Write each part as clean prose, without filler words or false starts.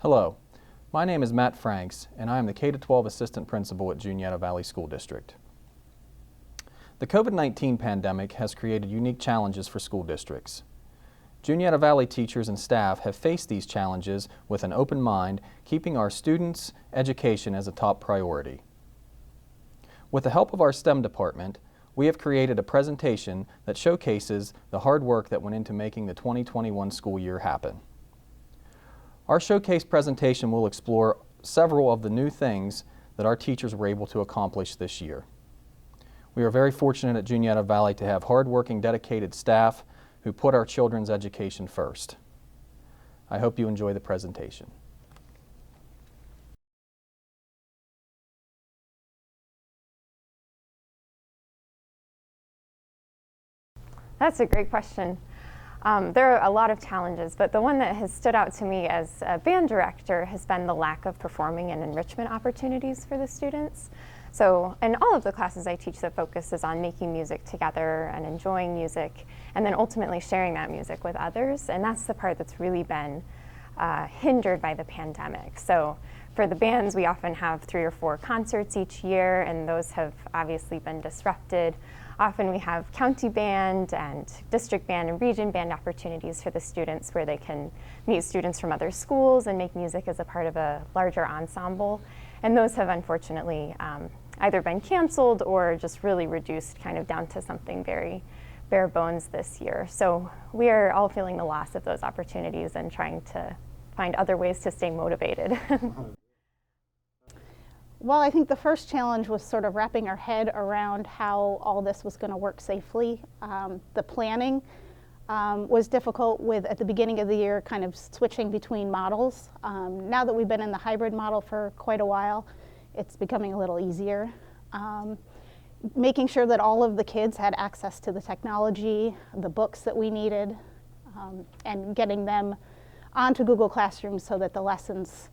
Hello, my name is Matt Franks and I am the K-12 Assistant Principal at Juniata Valley School District. The COVID-19 pandemic has created unique challenges for school districts. Juniata Valley teachers and staff have faced these challenges with an open mind, keeping our students' education as a top priority. With the help of our STEM department, we have created a presentation that showcases the hard work that went into making the 2021 school year happen. Our showcase presentation will explore several of the new things that our teachers were able to accomplish this year. We are very fortunate at Juniata Valley to have hardworking, dedicated staff who put our children's education first. I hope you enjoy the presentation. That's a great question. There are a lot of challenges, but the one that has stood out to me as a band director has been the lack of performing and enrichment opportunities for the students. So in all of the classes I teach, the focus is on making music together and enjoying music, and then ultimately sharing that music with others. And that's the part that's really been hindered by the pandemic. So for the bands, we often have 3 or 4 concerts each year, and those have obviously been disrupted. Often we have county band and district band and region band opportunities for the students where they can meet students from other schools and make music as a part of a larger ensemble. And those have unfortunately either been canceled or just really reduced kind of down to something very bare bones this year. So we are all feeling the loss of those opportunities and trying to find other ways to stay motivated. Well, I think the first challenge was sort of wrapping our head around how all this was going to work safely. The planning was difficult with, at the beginning of the year, kind of switching between models. Now that we've been in the hybrid model for quite a while, it's becoming a little easier. Making sure that all of the kids had access to the technology, the books that we needed, and getting them onto Google Classroom so that the lessons,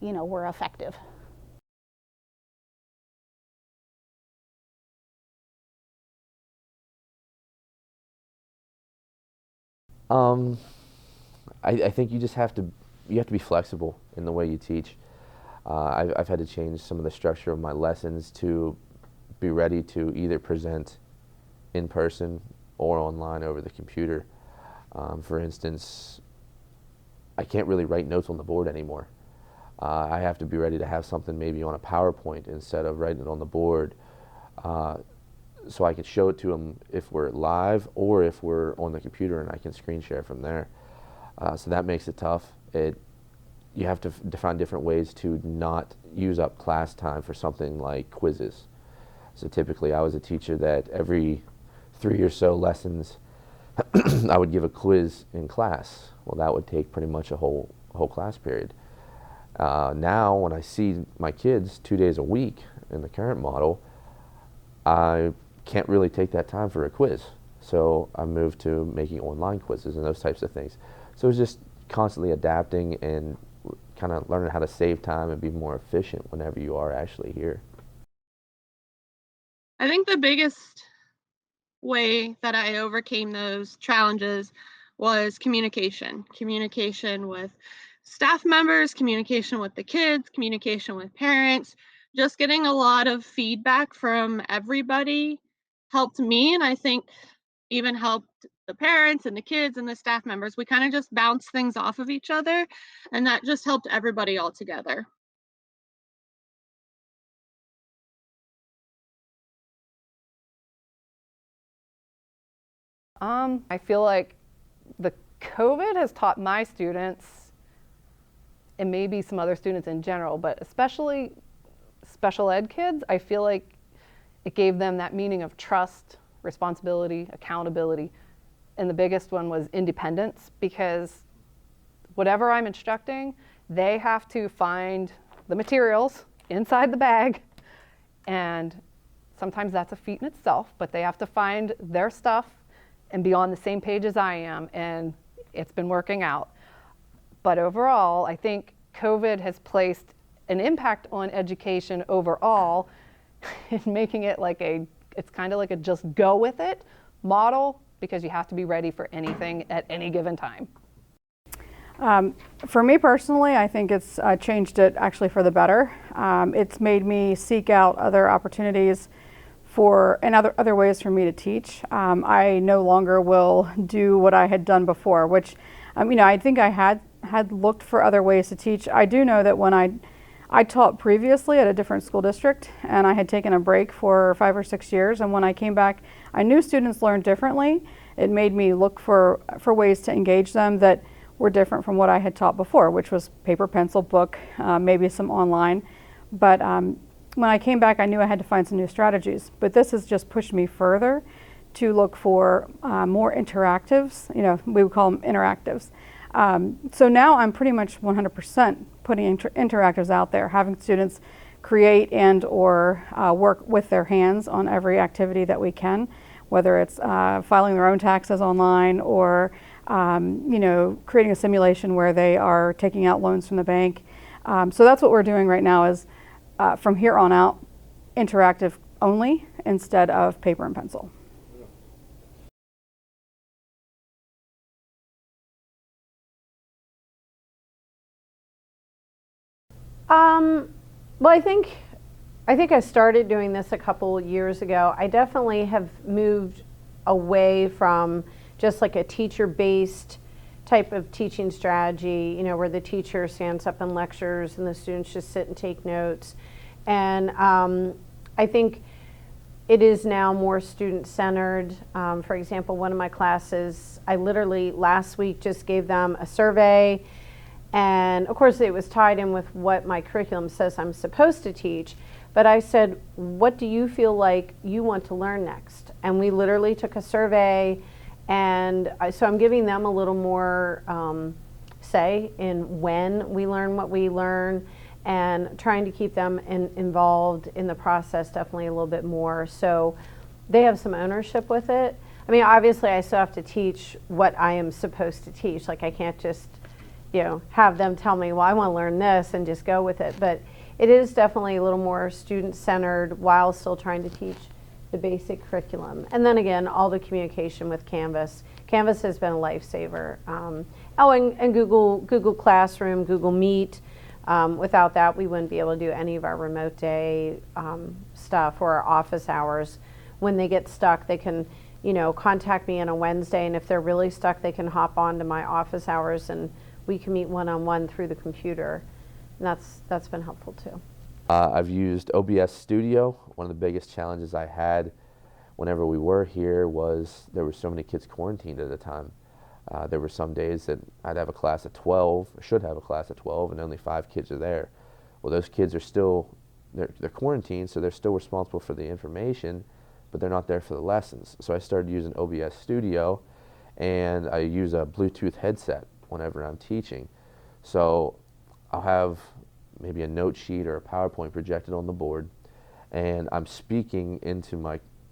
were effective. I think you have to be flexible in the way you teach. I've had to change some of the structure of my lessons to be ready to either present in person or online over the computer. For instance, I can't really write notes on the board anymore. I have to be ready to have something maybe on a PowerPoint instead of writing it on the board. So I can show it to them if we're live or if we're on the computer, and I can screen share from there. So that makes it tough. You have to find different ways to not use up class time for something like quizzes. So typically I was a teacher that every 3 or so lessons I would give a quiz in class. Well, that would take pretty much a whole class period. Now when I see my kids 2 days a week in the current model, I can't really take that time for a quiz. So I moved to making online quizzes and those types of things. So it's just constantly adapting and kind of learning how to save time and be more efficient whenever you are actually here. I think the biggest way that I overcame those challenges was communication. Communication with staff members, communication with the kids, communication with parents. Just getting a lot of feedback from everybody helped me, and I think even helped the parents and the kids and the staff members. We kind of just bounced things off of each other, and that just helped everybody all together. I feel like the COVID has taught my students, and maybe some other students in general, but especially special ed kids, I feel like it gave them that meaning of trust, responsibility, accountability, and the biggest one was independence, because whatever I'm instructing, they have to find the materials inside the bag, and sometimes that's a feat in itself, but they have to find their stuff and be on the same page as I am, and it's been working out. But overall, I think COVID has placed an impact on education overall in making it like it's kind of like a just go with it model, because you have to be ready for anything at any given time. For me personally, I think it's changed it actually for the better. It's made me seek out other opportunities and other ways for me to teach. I no longer will do what I had done before, which I think I had looked for other ways to teach. I do know that when I taught previously at a different school district, and I had taken a break for 5 or 6 years, and when I came back, I knew students learned differently. It made me look for ways to engage them that were different from what I had taught before, which was paper, pencil, book, maybe some online. But when I came back, I knew I had to find some new strategies. But this has just pushed me further to look for more interactives. We would call them interactives. So now I'm pretty much 100% putting interactives out there, having students create and or work with their hands on every activity that we can, whether it's filing their own taxes online or creating a simulation where they are taking out loans from the bank. So that's what we're doing right now is from here on out, interactive only instead of paper and pencil. Well, I think I started doing this a couple years ago. I definitely have moved away from just like a teacher-based type of teaching strategy, where the teacher stands up and lectures and the students just sit and take notes. And I think it is now more student-centered. For example, one of my classes, I literally last week just gave them a survey. And of course, it was tied in with what my curriculum says I'm supposed to teach. But I said, what do you feel like you want to learn next? And we literally took a survey. And so I'm giving them a little more say in when we learn what we learn and trying to keep them involved in the process definitely a little bit more. So they have some ownership with it. I mean, obviously, I still have to teach what I am supposed to teach. Like, I can't just have them tell me, well, I want to learn this and just go with it. But it is definitely a little more student-centered while still trying to teach the basic curriculum. And then again, all the communication with Canvas. Canvas has been a lifesaver. And Google Classroom, Google Meet. Without that, we wouldn't be able to do any of our remote day stuff or our office hours. When they get stuck, they can contact me on a Wednesday, and if they're really stuck, they can hop on to my office hours and we can meet one-on-one through the computer, and that's been helpful too. I've used OBS Studio. One of the biggest challenges I had whenever we were here was there were so many kids quarantined at a time. There were some days that I'd have a class at 12, or should have a class at 12, and only 5 kids are there. Well, those kids are still, they're quarantined, so they're still responsible for the information, but they're not there for the lessons. So I started using OBS Studio, and I use a Bluetooth headset whenever I'm teaching. So I'll have maybe a note sheet or a PowerPoint projected on the board, and I'm speaking into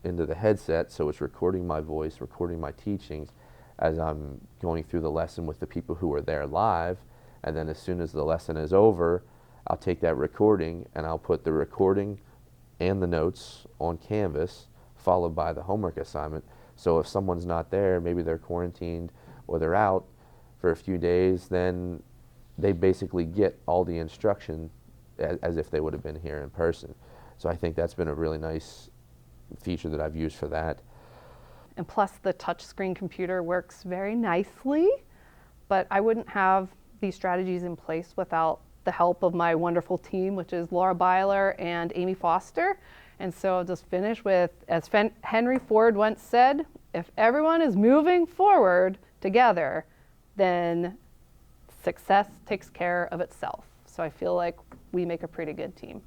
the headset, so it's recording my voice, recording my teachings as I'm going through the lesson with the people who are there live. And then as soon as the lesson is over, I'll take that recording and I'll put the recording and the notes on Canvas, followed by the homework assignment. So if someone's not there, maybe they're quarantined or they're out for a few days, then they basically get all the instruction as if they would have been here in person. So I think that's been a really nice feature that I've used for that. And plus the touchscreen computer works very nicely, but I wouldn't have these strategies in place without the help of my wonderful team, which is Laura Byler and Amy Foster. And so I'll just finish with, as Henry Ford once said, if everyone is moving forward together, then success takes care of itself. So I feel like we make a pretty good team.